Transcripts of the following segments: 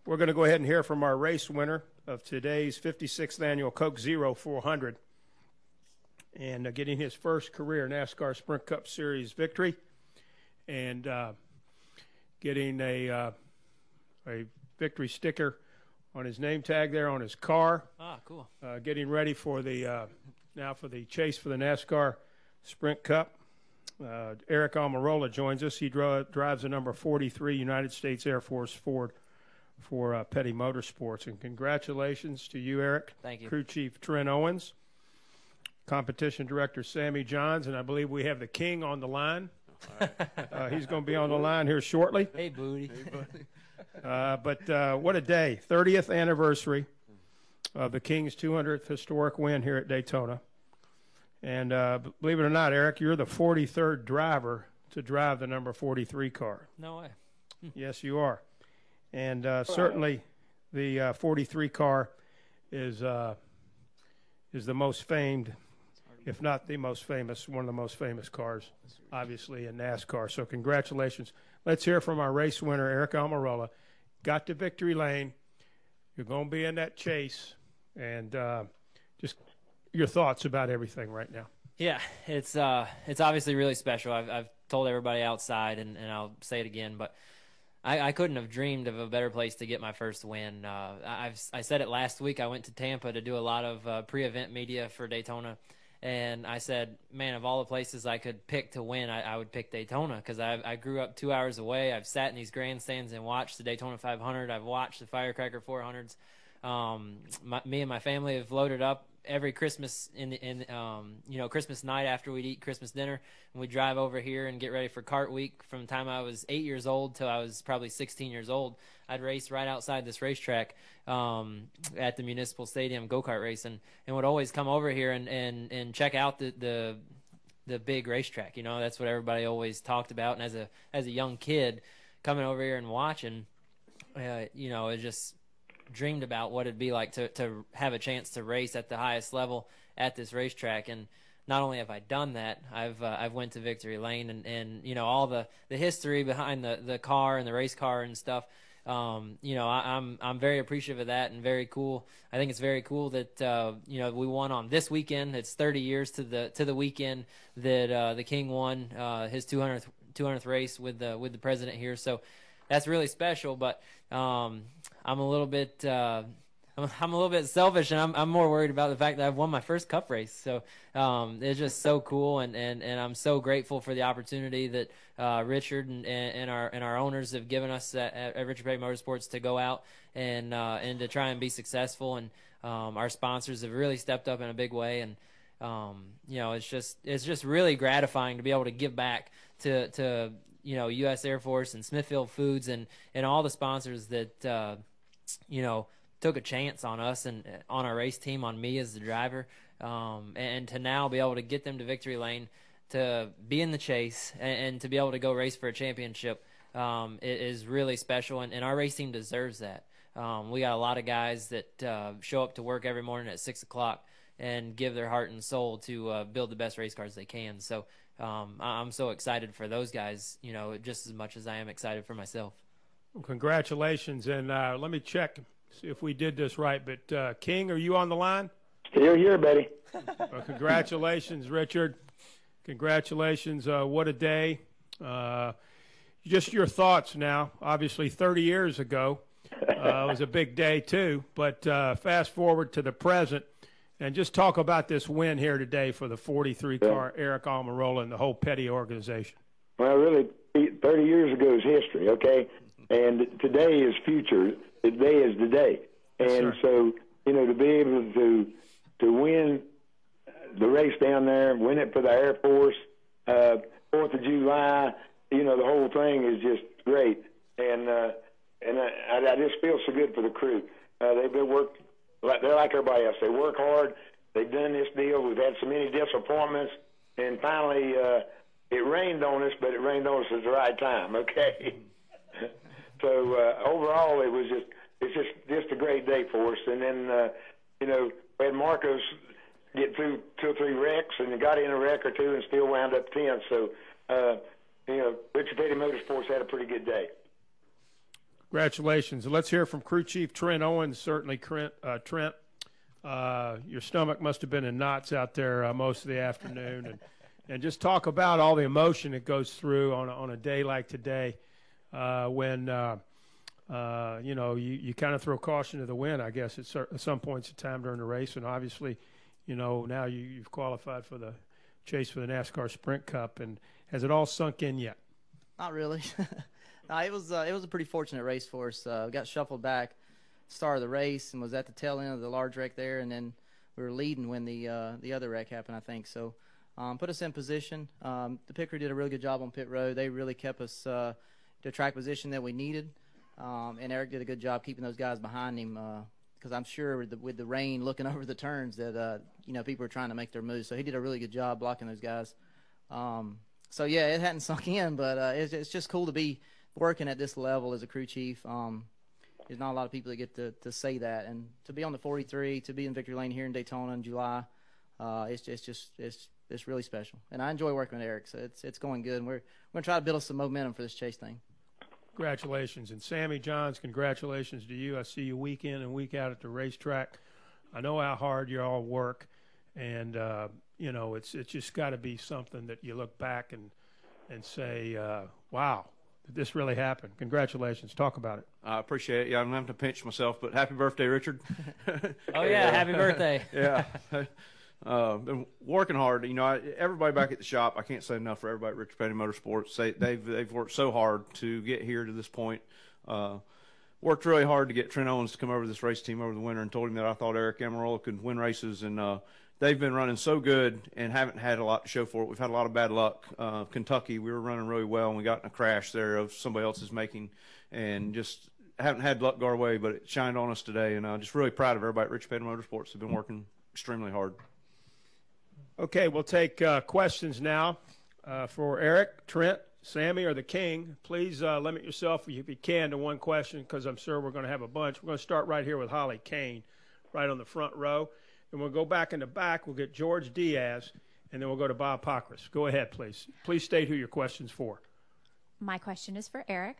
We're going to go ahead and hear from our race winner of today's 56th annual Coke Zero 400 and getting his first career NASCAR Sprint Cup Series victory and getting a victory sticker on his name tag there on his car. Ah, cool. Getting ready for the now for the chase for the NASCAR Sprint Cup. Aric Almirola joins us. He drives the number 43 United States Air Force Ford for Petty Motorsports. And congratulations to you, Aric. Thank you. Crew Chief Trent Owens, Competition Director Sammy Johns, and I believe we have the King on the line. All right. He's going to be on the line here shortly. Hey, booty. Hey, buddy. But what a day. 30th anniversary of the King's 200th historic win here at Daytona. And believe it or not, Aric, you're the 43rd driver to drive the number 43 car. No way. Yes, you are. And certainly the 43 car is the most famed, if not the most famous, one of the most famous cars, obviously, in NASCAR. So congratulations. Let's hear from our race winner, Aric Almirola. Got to victory lane. You're going to be in that chase. And just your thoughts about everything right now. Yeah, it's obviously really special. I've told everybody outside, and I'll say it again, but I couldn't have dreamed of a better place to get my first win. I said it last week. I went to Tampa to do a lot of pre-event media for Daytona, and I said, man, of all the places I could pick to win, I would pick Daytona because I grew up 2 hours away. I've sat in these grandstands and watched the Daytona 500. I've watched the Firecracker 400s. Me and my family have loaded up every Christmas Christmas night after we'd eat Christmas dinner, and we'd drive over here and get ready for kart week. From the time I was 8 years old till I was probably 16 years old, I'd race right outside this racetrack at the Municipal Stadium, go-kart racing, and would always come over here and check out the big racetrack. You know, that's what everybody always talked about. And as a young kid coming over here and watching, it just dreamed about what it'd be like to have a chance to race at the highest level at this racetrack. And not only have I done that, I've went to victory lane and all the history behind the car and the race car and stuff. I'm very appreciative of that and very cool. I think it's very cool that we won on this weekend. It's 30 years to the weekend that the King won his 200th race with the president here. So that's really special. But I'm a little bit selfish, and I'm more worried about the fact that I've won my first Cup race. So it's just so cool, and I'm so grateful for the opportunity that Richard and our owners have given us at Richard Petty Motorsports to go out and to try and be successful. And our sponsors have really stepped up in a big way, and it's just really gratifying to be able to give back to U.S. Air Force and Smithfield Foods and all the sponsors that took a chance on us and on our race team, on me as the driver, and to now be able to get them to victory lane, to be in the chase, and to be able to go race for a championship is really special, and our race team deserves that. We got a lot of guys that show up to work every morning at 6 o'clock and give their heart and soul to build the best race cars they can. So I'm so excited for those guys, just as much as I am excited for myself. Well, congratulations, and let me check, see if we did this right. But King, are you on the line? Still here, buddy. Well, congratulations, Richard. Congratulations. What a day. Just your thoughts now. Obviously, 30 years ago was a big day, too. But fast forward to the present, and just talk about this win here today for the 43-car Aric Almirola and the whole Petty organization. Well, really, 30 years ago is history, okay? And today is future. Today is the day. And so, to be able to win the race down there, win it for the Air Force, 4th of July, the whole thing is just great. And I just feel so good for the crew. They've been worked. They're like everybody else. They work hard. They've done this deal. We've had so many disappointments. And finally, it rained on us, but it rained on us at the right time, okay? So overall, it's just a great day for us. And then, we had Marcos get through 2 or 3 wrecks, and he got in a wreck or two and still wound up 10th. So, Richard Petty Motorsports had a pretty good day. Congratulations. Let's hear from Crew Chief Trent Owens. Certainly, Trent, your stomach must have been in knots out there most of the afternoon. And just talk about all the emotion that goes through on a day like today when, you know, you kind of throw caution to the wind, I guess, at some points in time during the race. And obviously, you know, now you've qualified for the chase for the NASCAR Sprint Cup. And has it all sunk in yet? Not really. No, it was a pretty fortunate race for us. We got shuffled back, start of the race, and was at the tail end of the large wreck there, and then we were leading when the other wreck happened, I think. So put us in position. The pit crew did a really good job on pit road. They really kept us to track position that we needed, and Aric did a good job keeping those guys behind him because I'm sure with the rain looking over the turns that you know, people were trying to make their moves. So he did a really good job blocking those guys. So yeah, it hadn't sunk in, but it's just cool to be working at this level as a crew chief. There's not a lot of people that get to say that, and to be on the 43, to be in victory lane here in Daytona in July, it's really special. And I enjoy working with Aric, so it's going good. And we're going to try to build some momentum for this chase thing. Congratulations. And Sammy Johns, congratulations to you. I see you week in and week out at the racetrack. I know how hard you all work, and you know, it's just got to be something that you look back and say, wow, did this really happen? Congratulations. Talk about it. I appreciate it. Yeah, I'm having to pinch myself, but happy birthday, Richard. Oh, yeah, happy birthday. Yeah. Been working hard. You know, everybody back at the shop, I can't say enough for everybody at Richard Petty Motorsports. They've worked so hard to get here to this point. Worked really hard to get Trent Owens to come over to this race team over the winter, and told him that I thought Aric Almirola could win races, and they've been running so good and haven't had a lot to show for it. We've had a lot of bad luck. Kentucky, we were running really well, and we got in a crash there of somebody else's making, and just haven't had luck go our way, but it shined on us today. And I'm just really proud of everybody at Richard Petty Motorsports. They've been working extremely hard. Okay, we'll take questions now for Aric, Trent, Sammy, or the King. Please limit yourself, if you can, to one question, because I'm sure we're going to have a bunch. We're going to start right here with Holly Kane, right on the front row. And we'll go back in the back. We'll get George Diaz, and then we'll go to Bob Pockris. Go ahead, please. Please state who your question's for. My question is for Aric.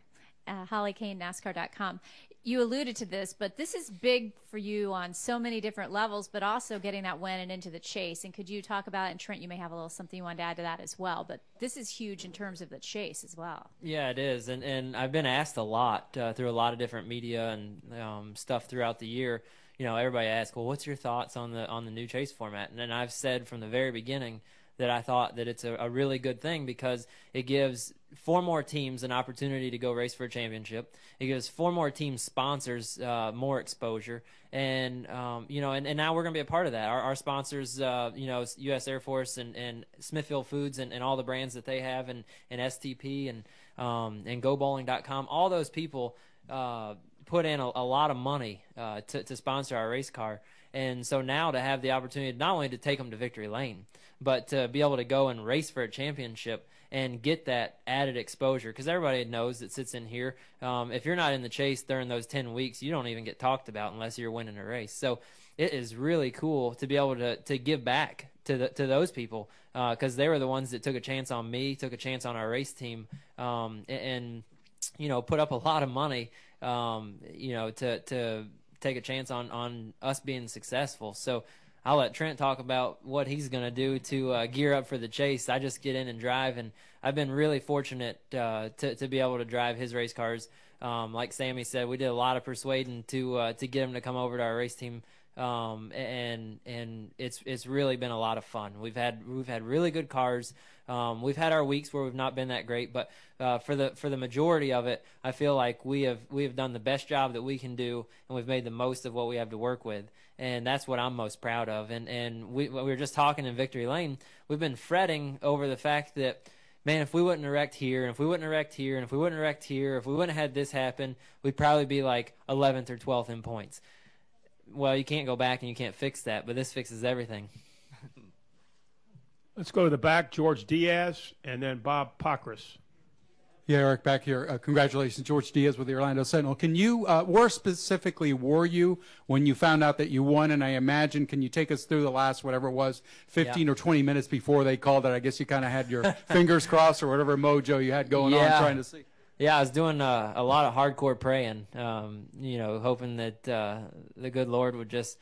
Holly Kane, NASCAR.com. You alluded to this, but this is big for you on so many different levels, but also getting that win and into the chase. And could you talk about it? And Trent, you may have a little something you want to add to that as well. But this is huge in terms of the chase as well. Yeah, it is. And I've been asked a lot through a lot of different media and stuff throughout the year. You know, everybody asks, well, what's your thoughts on the new chase format? And I've said from the very beginning that I thought that it's a really good thing because it gives 4 more teams an opportunity to go race for a championship. It gives 4 more team sponsors more exposure. And, you know, and now we're going to be a part of that. Our sponsors, you know, U.S. Air Force and Smithfield Foods and all the brands that they have and STP and GoBowling.com, all those people put in a lot of money to sponsor our race car. And so now to have the opportunity not only to take them to victory lane, but to be able to go and race for a championship and get that added exposure, because everybody knows that sits in here, if you're not in the chase during those 10 weeks, you don't even get talked about unless you're winning a race. So it is really cool to be able to give back to those people, because they were the ones that took a chance on me, took a chance on our race team, and you know, put up a lot of money, you know, to take a chance on us being successful. So I'll let Trent talk about what he's going to do to gear up for the chase. I just get in and drive, and I've been really fortunate to be able to drive his race cars. Like Sammy said, we did a lot of persuading to get him to come over to our race team, and it's really been a lot of fun. We've had really good cars. We've had our weeks where we've not been that great, but for the majority of it, I feel like we have done the best job that we can do, and we've made the most of what we have to work with, and that's what I'm most proud of. And we were just talking in Victory Lane. We've been fretting over the fact that, man, if we wouldn't have wrecked here, and if we wouldn't have wrecked here, and if we wouldn't have wrecked here, if we wouldn't have had this happen, we'd probably be like 11th or 12th in points. Well, you can't go back and you can't fix that, but this fixes everything. Let's go to the back, George Diaz, and then Bob Pockris. Yeah, Aric, back here. Congratulations, George Diaz with the Orlando Sentinel. Can you, where specifically were you when you found out that you won? And I imagine, can you take us through the last, whatever it was, 15 or 20 minutes before they called it? I guess you kind of had your fingers crossed or whatever mojo you had going on trying to see. Yeah, I was doing a lot of hardcore praying, hoping that the good Lord would just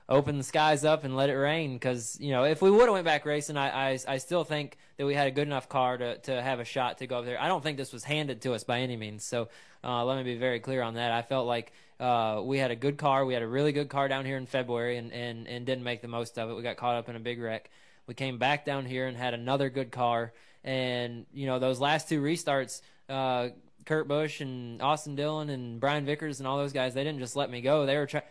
open the skies up and let it rain. Because, if we would have went back racing, I still think that we had a good enough car to have a shot to go up there. I don't think this was handed to us by any means. So let me be very clear on that. I felt like we had a good car. We had a really good car down here in February and didn't make the most of it. We got caught up in a big wreck. We came back down here and had another good car. And, those last two restarts, Kurt Busch and Austin Dillon and Brian Vickers and all those guys, they didn't just let me go.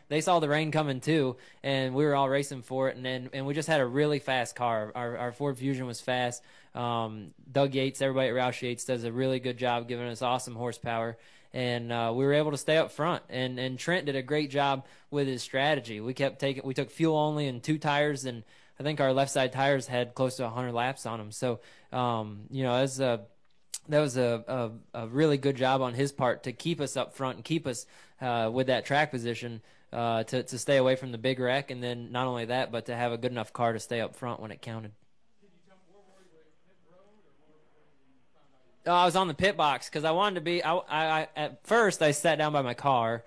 They saw the rain coming too, and we were all racing for it. And we just had a really fast car. Our Ford Fusion was fast. Doug Yates, everybody at Roush Yates, does a really good job giving us awesome horsepower. And we were able to stay up front. And Trent did a great job with his strategy. We took fuel only and 2 tires, and I think our left side tires had close to 100 laps on them. So, that was a really good job on his part to keep us up front and keep us with that track position to stay away from the big wreck. And then not only that, but to have a good enough car to stay up front when it counted. I was on the pit box because I wanted to be. I at first I sat down by my car,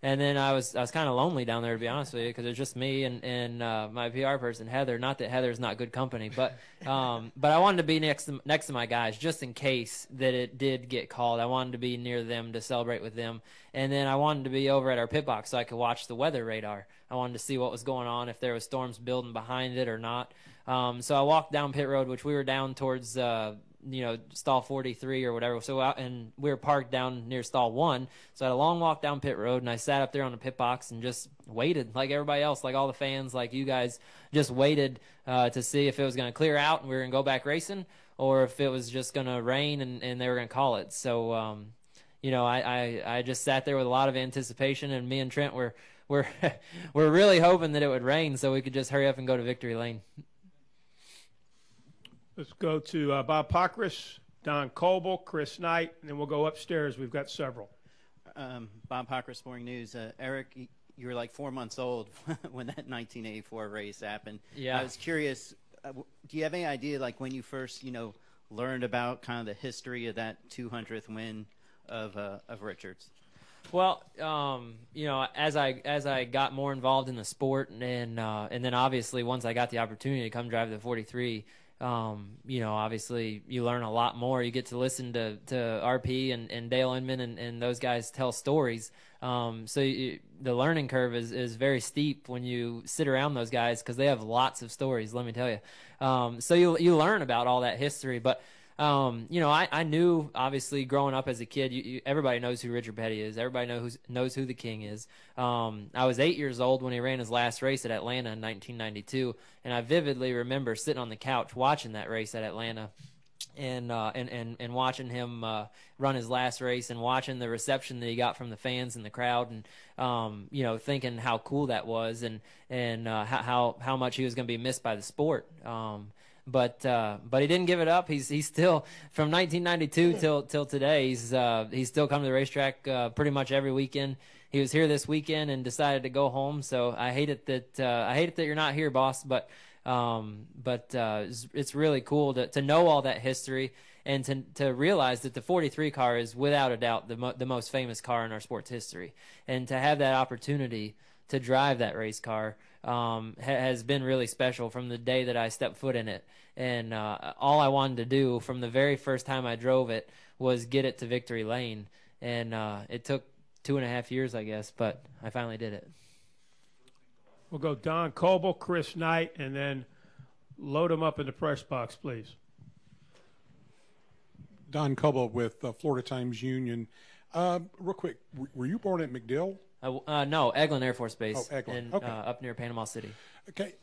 and then I was kind of lonely down there, to be honest with you, because it was just me and my PR person Heather. Not that Heather's not good company, but I wanted to be next to my guys just in case that it did get called. I wanted to be near them to celebrate with them, and then I wanted to be over at our pit box so I could watch the weather radar. I wanted to see what was going on, if there was storms building behind it or not. So I walked down pit road, which we were down towards stall 43 or whatever. So and we were parked down near stall 1. So I had a long walk down pit road, and I sat up there on the pit box and just waited like everybody else, like all the fans, like you guys, just waited to see if it was going to clear out and we were going to go back racing, or if it was just going to rain and they were going to call it. So, I just sat there with a lot of anticipation, and me and Trent were we're really hoping that it would rain so we could just hurry up and go to victory lane. Let's go to Bob Pockris, Don Coble, Chris Knight, and then we'll go upstairs. We've got several. Bob Pockris, Sporting News. Aric, you were like 4 months old when that 1984 race happened. Yeah. I was curious, do you have any idea, like, when you first, learned about kind of the history of that 200th win of Richards? Well, as I got more involved in the sport, and then obviously once I got the opportunity to come drive the 43, obviously you learn a lot more. You get to listen to RP and Dale Inman and those guys tell stories. The learning curve is very steep when you sit around those guys, because they have lots of stories, let me tell you. So you learn about all that history. But I knew, obviously, growing up as a kid, everybody knows who Richard Petty is. Everybody knows who the King is. I was 8 years old when he ran his last race at Atlanta in 1992, and I vividly remember sitting on the couch watching that race at Atlanta, and watching him run his last race, and watching the reception that he got from the fans and the crowd, and thinking how cool that was, and how much he was going to be missed by the sport. But he didn't give it up. He's still, from 1992 till today, he's still come to the racetrack pretty much every weekend. He was here this weekend and decided to go home. So I hate it that you're not here, boss. But it's really cool to know all that history, and to realize that the 43 car is without a doubt the most famous car in our sports history, and to have that opportunity to drive that race car has been really special from the day that I stepped foot in it. And all I wanted to do from the very first time I drove it was get it to victory lane. And it took 2.5 years, I guess, but I finally did it. We'll go Don Coble, Chris Knight, and then load them up in the press box, please. Don Coble with Florida Times Union. Real quick, were you born at MacDill? No, Eglin Air Force Base. Oh, Eglin. Okay. Up near Panama City. Okay.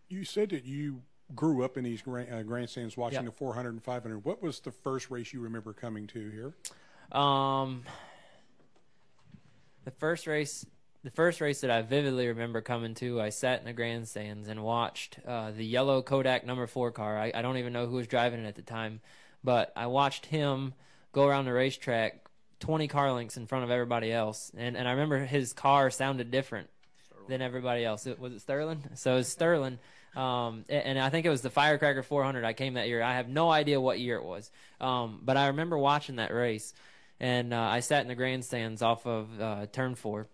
You said that you grew up in these grandstands watching the 400 and 500. What was the first race you remember coming to here? The first race that I vividly remember coming to, I sat in the grandstands and watched the yellow Kodak number 4 car. I don't even know who was driving it at the time, but I watched him go around the racetrack 20 car lengths in front of everybody else. And I remember his car sounded different than everybody else. Was it Sterling? So it was Sterling. And I think it was the Firecracker 400. I came that year. I have no idea what year it was, but I remember watching that race, and I sat in the grandstands off of Turn 4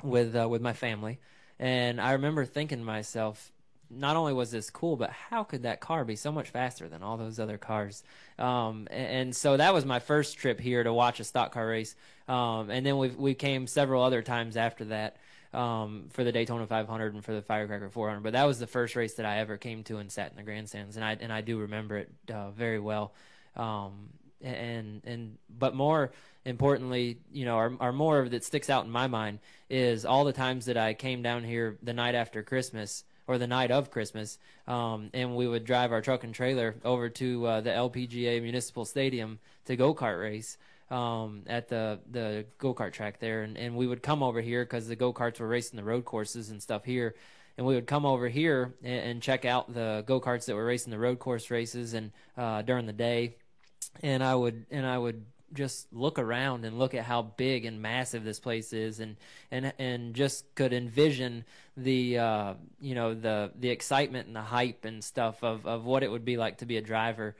with my family, and I remember thinking to myself, not only was this cool, but how could that car be so much faster than all those other cars? And so that was my first trip here to watch a stock car race. And then we came several other times after that for the Daytona 500 and for the Firecracker 400. But that was the first race that I ever came to and sat in the grandstands, and I do remember it very well. But more importantly, you know, our more that sticks out in my mind is all the times that I came down here the night after Christmas, or the night of Christmas, and we would drive our truck and trailer over to the LPGA Municipal Stadium to go-kart race at the go-kart track there. And we would come over here because the go-karts were racing the road courses and stuff here. And we would come over here and check out the go-karts that were racing the road course races and during the day. And I would just look around and look at how big and massive this place is, and just could envision the you know, the excitement and the hype and stuff of what it would be like to be a driver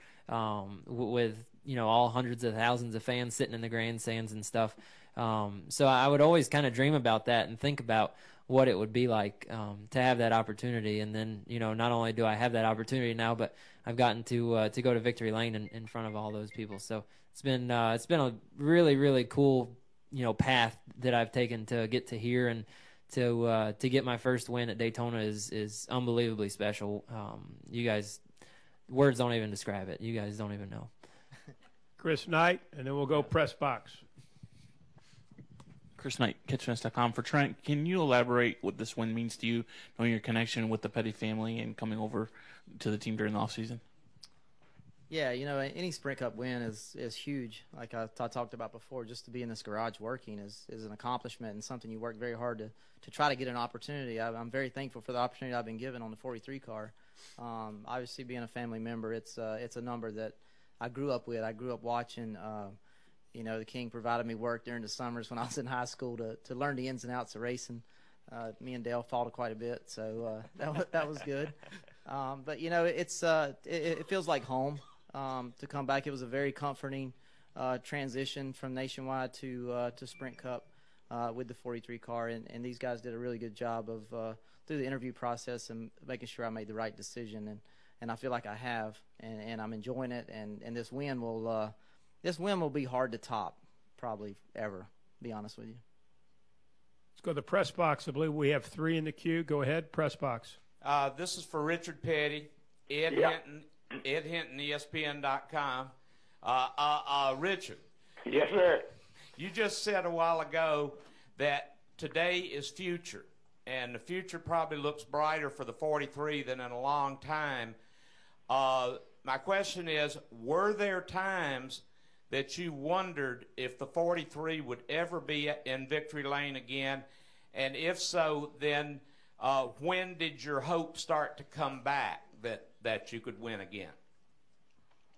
with, you know, all hundreds of thousands of fans sitting in the grandstands and stuff. So I would always kind of dream about that and think about what it would be like to have that opportunity. And then, you know, not only do I have that opportunity now, but I've gotten to go to Victory Lane in front of all those people. So it's been a really, really cool, you know, path that I've taken to get to here, and to get my first win at Daytona is unbelievably special. You guys, words don't even describe it. You guys don't even know. Chris Knight, and then we'll go press box. Chris Knight, CatchFence.com. For Trent, can you elaborate what this win means to you, knowing your connection with the Petty family and coming over to the team during the offseason? Yeah, you know, any Sprint Cup win is huge. Like I talked about before, just to be in this garage working is an accomplishment and something you work very hard to try to get an opportunity. I'm very thankful for the opportunity I've been given on the 43 car. Obviously, being a family member, it's a number that I grew up with. I grew up watching. You know, the King provided me work during the summers when I was in high school to learn the ins and outs of racing. Me and Dale fought quite a bit, so that was good. But you know, it feels like home. To come back, it was a very comforting transition from Nationwide to Sprint Cup with the 43 car, and these guys did a really good job of through the interview process and making sure I made the right decision, and I feel like I have, and I'm enjoying it, and this win will be hard to top, probably ever, to be honest with you. Let's go to the press box. I believe we have 3 in the queue. Go ahead, press box. This is for Richard Petty, Ed Hinton, ESPN.com. Richard. Yes, sir. You just said a while ago that today is future, and the future probably looks brighter for the 43 than in a long time. My question is, were there times that you wondered if the 43 would ever be in Victory Lane again? And if so, then when did your hope start to come back that you could win again?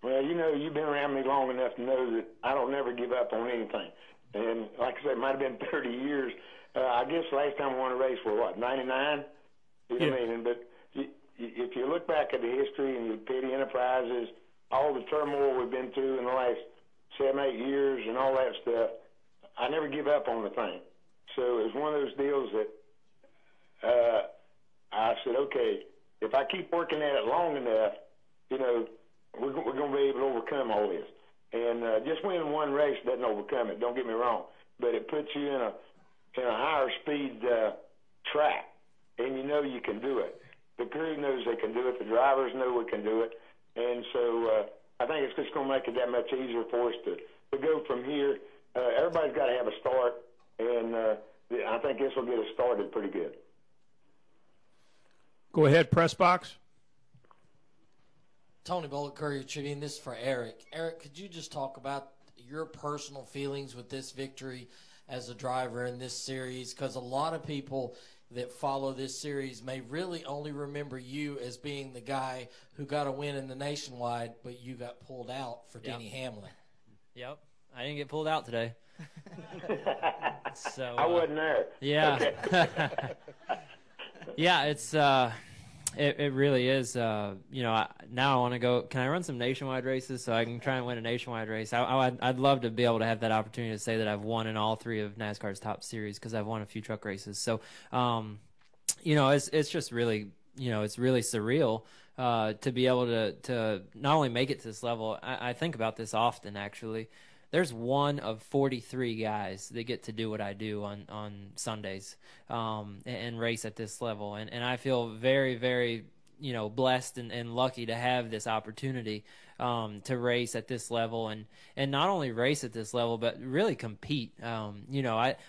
Well, you know, you've been around me long enough to know that I don't never give up on anything. And like I said, it might have been 30 years. I guess last time I won a race was, what, 99? You know what I mean? But if you look back at the history and your Petty Enterprises, all the turmoil we've been through in the last 7, 8 years and all that stuff, I never give up on the thing. So it was one of those deals that I said, okay, if I keep working at it long enough, you know, we're going to be able to overcome all this. And just winning one race doesn't overcome it, don't get me wrong. But it puts you in a higher speed track, and you know you can do it. The crew knows they can do it. The drivers know we can do it. And so I think it's just going to make it that much easier for us to go from here. Everybody's got to have a start, and I think this will get us started pretty good. Go ahead, press box. Tony Bullock, Courier Tribune. This is for Aric. Aric, could you just talk about your personal feelings with this victory as a driver in this series? Because a lot of people that follow this series may really only remember you as being the guy who got a win in the Nationwide, but you got pulled out for Denny Hamlin. Yep. I didn't get pulled out today. So I wasn't there. Yeah. Yeah, It really is. Now I want to go. Can I run some nationwide races so I can try and win a nationwide race? I'd love to be able to have that opportunity to say that I've won in all 3 of NASCAR's top series because I've won a few truck races. So, it's just really, it's really surreal to be able to not only make it to this level. I think about this often, actually. There's one of 43 guys that get to do what I do on Sundays and race at this level. And I feel very, very, blessed and lucky to have this opportunity to race at this level and not only race at this level, but really compete.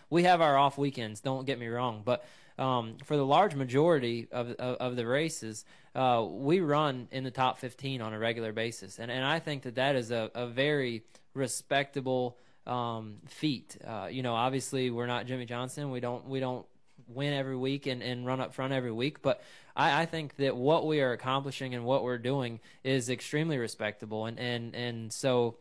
We have our off weekends, don't get me wrong, but for the large majority of the races, we run in the top 15 on a regular basis. And I think that is a very respectable feat. Obviously we're not Jimmy Johnson. We don't win every week and run up front every week, but I think that what we are accomplishing and what we're doing is extremely respectable. And so,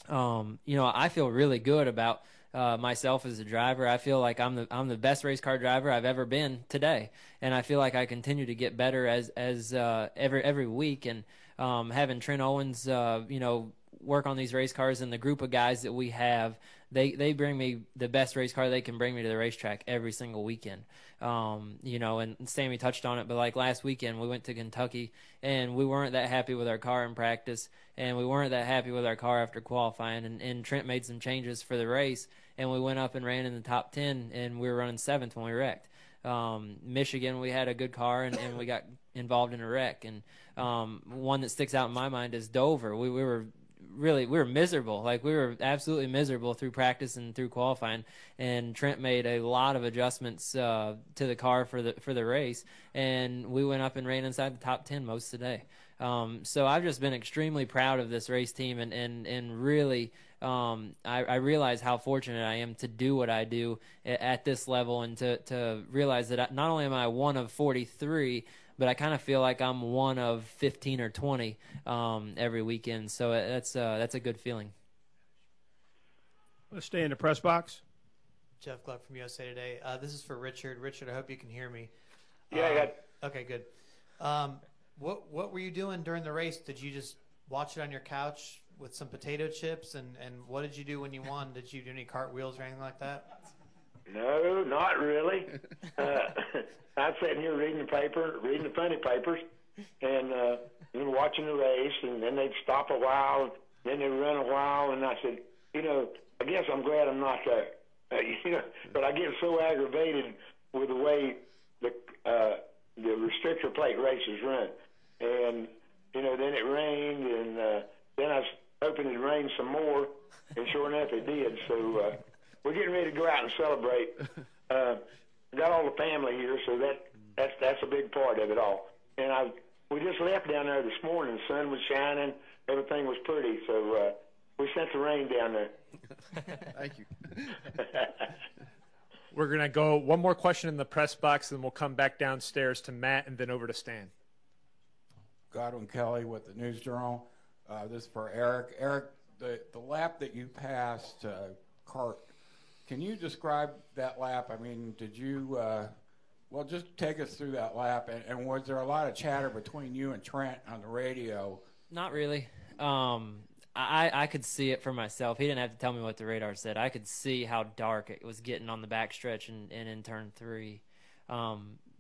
I feel really good about myself as a driver. I feel like I'm the best race car driver I've ever been today, and I feel like I continue to get better as every week. And having Trent Owens, work on these race cars and the group of guys that we have, they bring me the best race car they can bring me to the racetrack every single weekend. And Sammy touched on it, but like last weekend we went to Kentucky and we weren't that happy with our car in practice, and we weren't that happy with our car after qualifying, and Trent made some changes for the race, and we went up and ran in the top 10, and we were running 7th when we wrecked. Michigan, we had a good car, and we got involved in a wreck. And one that sticks out in my mind is Dover. We were miserable. Like, we were absolutely miserable through practice and through qualifying, and Trent made a lot of adjustments to the car for the race, and we went up and ran inside the top 10 most of the day. So I've just been extremely proud of this race team, and really I realize how fortunate I am to do what I do at this level, and to realize that not only am I one of 43, but I kind of feel like I'm one of 15 or 20 every weekend. So that's a good feeling. Let's stay in the press box. Jeff Gluck from USA Today. This is for Richard. Richard, I hope you can hear me. Yeah. Okay, good. What were you doing during the race? Did you just watch it on your couch with some potato chips? And what did you do when you won? Did you do any cartwheels or anything like that? No, not really. I'm sitting here reading the paper, reading the funny papers, and watching the race, and then they'd stop a while, then they'd run a while, and I said, I guess I'm glad I'm not there. But I get so aggravated with the way the restrictor plate races run. And, then it rained, and then I was hoping it'd rain some more, and sure enough it did. So we're getting ready to go out and celebrate. Got all the family here, so that's a big part of it all. And we just left down there this morning. The sun was shining, everything was pretty, so we sent the rain down there. Thank you. We're going to go one more question in the press box, and we'll come back downstairs to Matt and then over to Stan. Godwin Kelly with the News Journal. This is for Aric. Aric, the lap that you passed Cart, can you describe that lap? I mean, did you just take us through that lap, and was there a lot of chatter between you and Trent on the radio? Not really. I could see it for myself. He didn't have to tell me what the radar said. I could see how dark it was getting on the backstretch and in turn 3.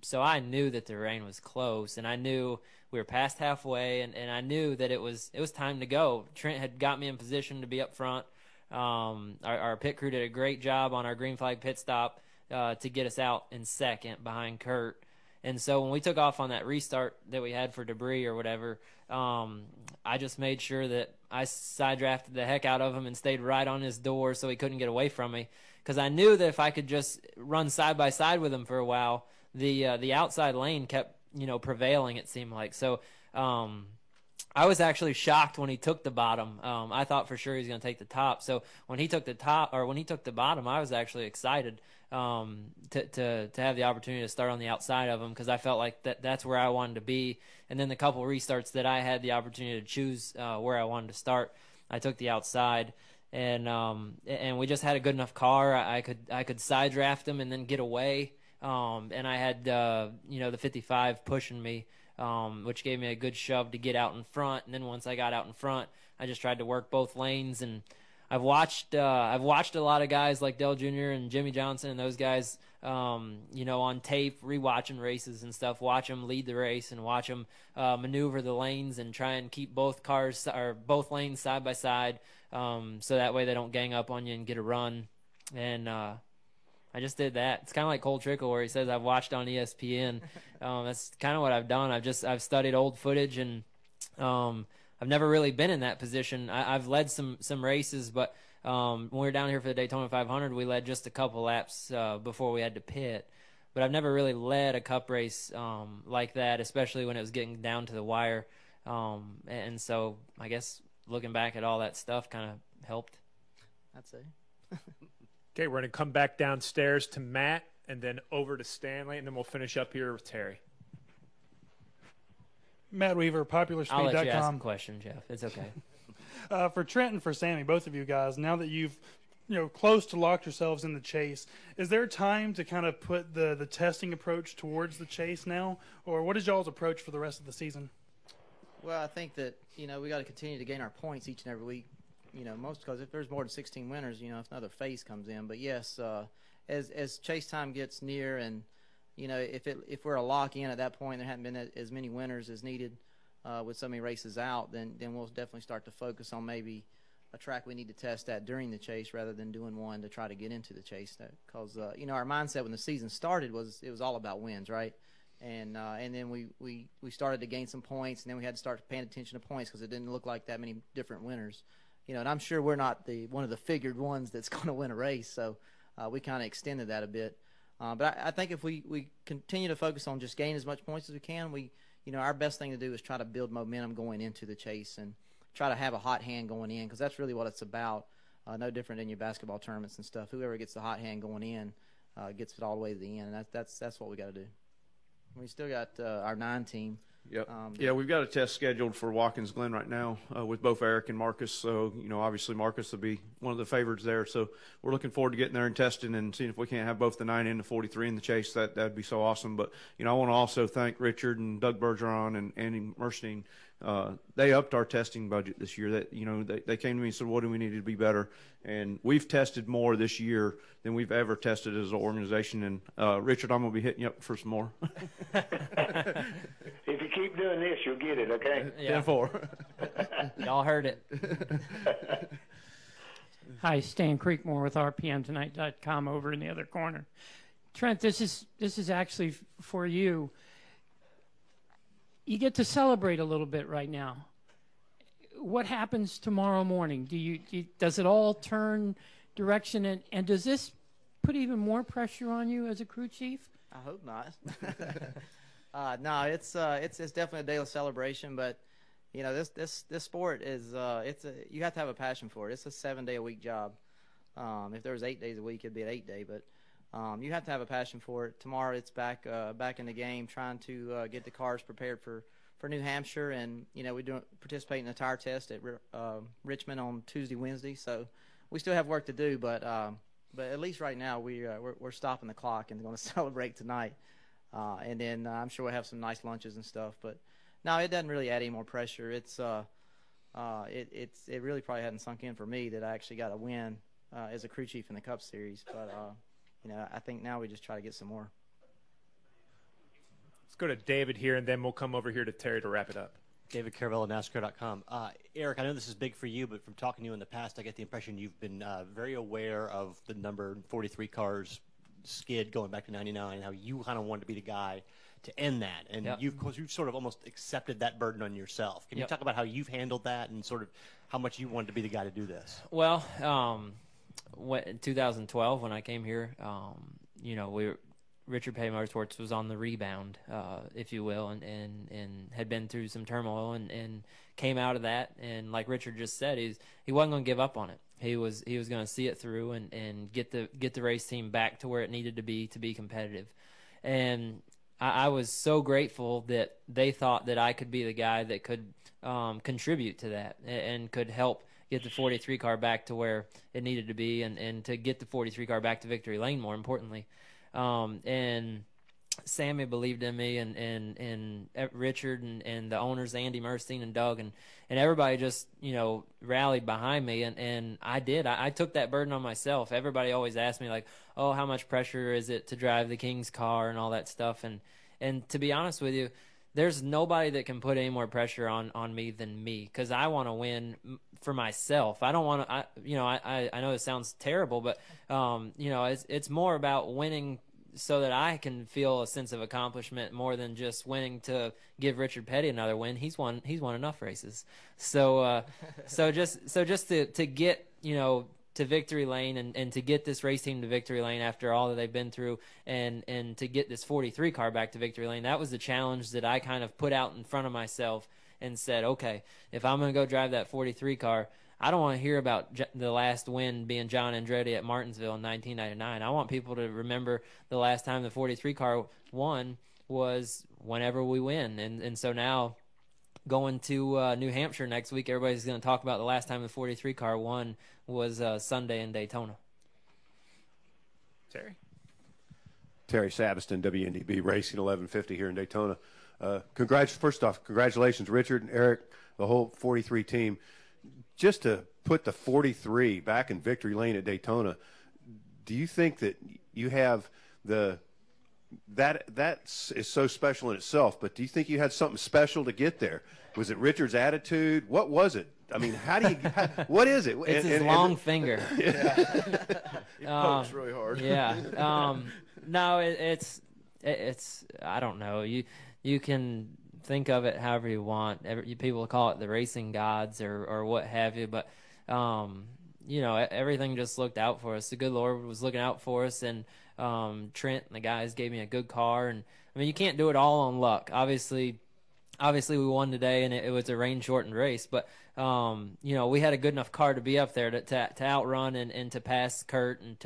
So I knew that the rain was close, and I knew we were past halfway, and I knew that it was time to go. Trent had got me in position to be up front. Our pit crew did a great job on our green flag pit stop to get us out in second behind Kurt. And so when we took off on that restart that we had for debris or whatever, I just made sure that I side drafted the heck out of him and stayed right on his door so he couldn't get away from me. Because I knew that if I could just run side by side with him for a while, the outside lane kept prevailing, it seemed like. So I was actually shocked when he took the bottom. I thought for sure he was going to take the top. So when he took the bottom, I was actually excited to have the opportunity to start on the outside of him, because I felt like that's where I wanted to be. And then the couple restarts that I had the opportunity to choose where I wanted to start, I took the outside, and we just had a good enough car. I could side draft him and then get away. And I had the 55 pushing me which gave me a good shove to get out in front. And then once I got out in front, I just tried to work both lanes. And I've watched a lot of guys like Dale Jr. and Jimmy Johnson and those guys, on tape, rewatching races and stuff, watch them lead the race and watch them maneuver the lanes and try and keep both lanes side by side, so that way they don't gang up on you and get a run. And I just did that. It's kind of like Cole Trickle where he says I've watched on ESPN. That's kind of what I've done. I've studied old footage, and I've never really been in that position. I've led some races, but when we were down here for the Daytona 500, we led just a couple laps before we had to pit. But I've never really led a cup race like that, especially when it was getting down to the wire. And so I guess looking back at all that stuff kind of helped. I'd say. Okay, we're going to come back downstairs to Matt and then over to Stanley, and then we'll finish up here with Terry. Matt Weaver, PopularSpeed.com. I'll let you ask a question, Jeff. It's okay. For Trent and for Sammy, both of you guys, now that you've close to locked yourselves in the chase, is there time to kind of put the testing approach towards the chase now, or what is y'all's approach for the rest of the season? Well, I think that we got to continue to gain our points each and every week. Most because if there's more than 16 winners, if another phase comes in. But yes, as chase time gets near, and if we're a lock in at that point, there haven't been as many winners as needed with so many races out, then we'll definitely start to focus on maybe a track we need to test at during the chase rather than doing one to try to get into the chase. Because our mindset when the season started was it was all about wins, right? And then we started to gain some points, and then we had to start paying attention to points because it didn't look like that many different winners. And I'm sure we're not one of the figured ones that's going to win a race, so we kind of extended that a bit. But I think if we continue to focus on just gaining as much points as we can, our best thing to do is try to build momentum going into the chase and try to have a hot hand going in, because that's really what it's about. No different than your basketball tournaments and stuff. Whoever gets the hot hand going in gets it all the way to the end, and that's what we got to do. We still got our 9 team. Yep. We've got a test scheduled for Watkins Glen right now with both Aric and Marcus. So, obviously Marcus will be one of the favorites there. So we're looking forward to getting there and testing and seeing if we can't have both the 9 and the 43 in the chase. That'd be so awesome. But, I want to also thank Richard and Doug Bergeron and Andy Merstein. They upped our testing budget this year. They came to me and said, what do we need to be better? And we've tested more this year than we've ever tested as an organization. And Richard, I'm going to be hitting you up for some more. If you keep doing this, you'll get it, okay? Yeah. 10-4. Y'all heard it. Hi, Stan Creekmore with RPMTonight.com over in the other corner. Trent, this is actually for you. You get to celebrate a little bit right now. What happens tomorrow morning? Does it all turn direction, and does this put even more pressure on you as a crew chief? I hope not. No, it's definitely a day of celebration, but this sport is you have to have a passion for it. It's a 7-day-a-week job. If there was 8 days a week, it'd be an 8-day, but you have to have a passion for it. Tomorrow it's back in the game, trying to get the cars prepared for New Hampshire, and we participate in the tire test at Richmond on Tuesday, Wednesday. So we still have work to do, but at least right now we're stopping the clock and going to celebrate tonight, and then I'm sure we'll have some nice lunches and stuff. But no, it doesn't really add any more pressure. It really probably hadn't sunk in for me that I actually got a win as a crew chief in the Cup Series, but I think now we just try to get some more. Let's go to David here, and then we'll come over here to Terry to wrap it up. David Caravella, NASCAR.com. Aric, I know this is big for you, but from talking to you in the past, I get the impression you've been very aware of the number 43 cars skid going back to 99, how you kind of wanted to be the guy to end that. And Yep. you've sort of almost accepted that burden on yourself. Can you Yep. talk about how you've handled that and sort of how much you wanted to be the guy to do this? Well, in 2012 when I came here, Richard Petty Motorsports was on the rebound, if you will, and had been through some turmoil and came out of that. And like Richard just said, he wasn't going to give up on it. He was going to see it through and get the race team back to where it needed to be competitive. And I was so grateful that they thought that I could be the guy that could contribute to that and could help get the 43 car back to where it needed to be and to get the 43 car back to victory lane, more importantly. And Sammy believed in me, and Richard and the owners, Andy Murstein and Doug, and everybody just, rallied behind me, and I did. I took that burden on myself. Everybody always asked me, like, oh, how much pressure is it to drive the King's car and all that stuff, and to be honest with you, there's nobody that can put any more pressure on me than me, because I want to win for myself. I don't want to, I know it sounds terrible, but, it's more about winning so that I can feel a sense of accomplishment more than just winning to give Richard Petty another win. He's won enough races. So just to get, to victory lane and to get this race team to victory lane after all that they've been through, and to get this 43 car back to victory lane, that was the challenge that I kind of put out in front of myself and said, okay, if I'm going to go drive that 43 car, I don't want to hear about the last win being John Andretti at Martinsville in 1999. I want people to remember the last time the 43 car won was whenever we win. And so now going to New Hampshire next week, everybody's going to talk about the last time the 43 car won was Sunday in Daytona. Terry Sabiston, WNDB Racing 1150 here in Daytona. First off, congratulations, Richard and Aric, the whole 43 team. Just to put the 43 back in victory lane at Daytona, do you think that you have that is so special in itself, but do you think you had something special to get there? Was it Richard's attitude? What was it? I mean, what is it? It's his long finger. He pokes really hard. Yeah. No, it's I don't know. You can think of it however you want. People call it the racing gods or what have you, but everything just looked out for us. The good Lord was looking out for us, and Trent and the guys gave me a good car. And I mean, you can't do it all on luck. Obviously we won today, and it was a rain-shortened race, but we had a good enough car to be up there to outrun and to pass Kurt and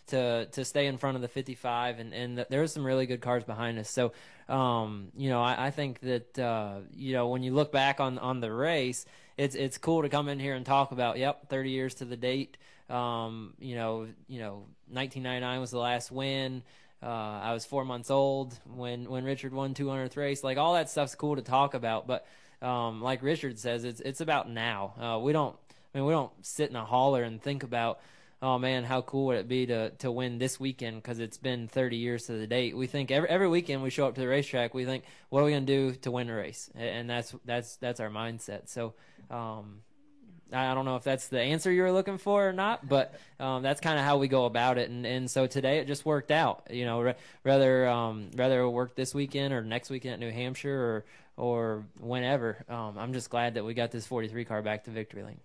to stay in front of the 55, and there were some really good cars behind us. So I think that when you look back on the race, it's cool to come in here and talk about 30 years to the date. 1999 was the last win. I was 4 months old when Richard won 200th race. Like, all that stuff's cool to talk about, but like Richard says, it's about now. We don't sit in a holler and think about, oh man, how cool would it be to win this weekend because it's been 30 years to the date. We think every weekend we show up to the racetrack, we think, what are we going to do to win a race? And that's our mindset. So I don't know if that's the answer you were looking for or not, but that's kind of how we go about it. And so today it just worked out. Whether it worked this weekend or next weekend at New Hampshire or whenever, I'm just glad that we got this 43 car back to victory lane.